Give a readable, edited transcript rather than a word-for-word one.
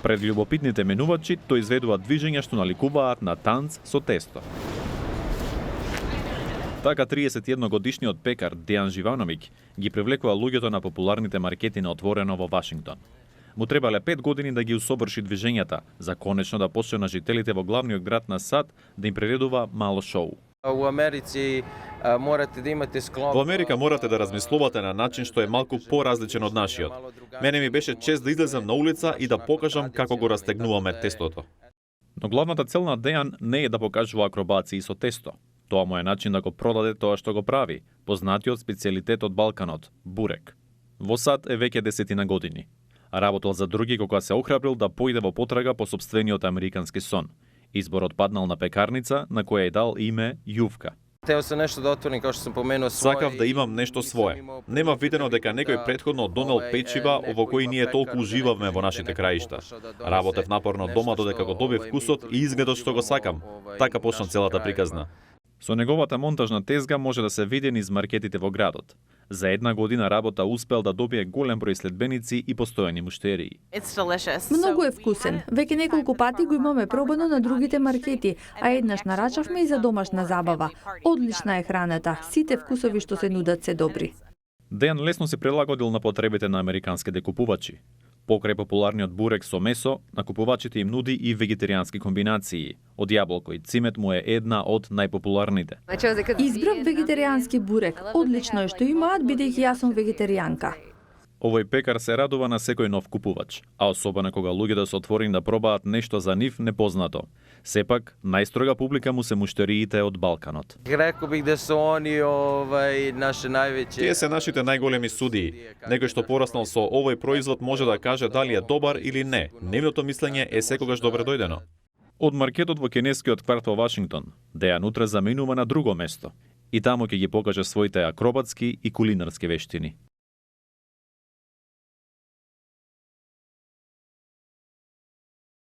Пред љубопитните менувачи тој изведува движења што наликуваат на танц со тесто. Така 31 годишниот пекар Дејан Живановиќ ги привлекува луѓето на популарните маркети на отворено во Вашингтон. Му требале 5 години да ги усоврши движењата, за конечно да почне на жителите во главниот град на САД да им приредува мало шоу. Во Америка морате да размислувате на начин што е малку поразличен од нашиот. Мене ми беше чест да излезам на улица и да покажам како го растегнуваме тестото. Но главната цел на Дејан не е да покажува акробации со тесто. Тоа му е начин да го продаде тоа што го прави, познатиот специјалитет од Балканот – бурек. Во САД е веќе 10 години. Работел за други кога се охрабрил да поиде во потрага по сопствениот американски сон. Изборот паднал на пекарница на која е дал име Јувка. Тео се нешто да отворим, како што сум поменуо, Сакав да имам нешто свое. Нема видено дека некој претходно донел печива во кои ние толку уживавме во нашите краишта. Работев напорно дома додека го добив вкусот и изгледот што го сакам. Така почна целата приказна. Со неговата монтажна тезга може да се види низ маркетите во градот. За една година работа успел да добие голем број следбеници и постојани муштерии. Многу е вкусен. Веќе неколку пати го имаме пробано на другите маркети, а еднаш нарачавме и за домашна забава. Одлична е храната. Сите вкусови што се нудат се добри. Дејан лесно се прилагодил на потребите на американските купувачи. Покрај популарниот бурек со месо, на купувачите им нуди и вегетаријански комбинации. Од јаболко и цимет му е една од најпопуларните. Избрав вегетаријански бурек. Одлично е што имаат, бидејќи јас сум вегетаријанка. Овој пекар се радува на секој нов купувач, а особено кога луѓето се отворени да пробаат нешто за нив непознато. Сепак, најстрога публика му се муштериите од Балканот. Реко бих да се они наше највеќе. Тие се нашите најголеми судии. Некој што пораснал со овој производ може да каже дали е добар или не. Нивното мислење е секогаш добре дојдено. Од маркетот во кинескиот кварт во Вашингтон, Дејан утре заминува на друго место. И таму ќе ги покаже своите акробатски и кулинарски вештини.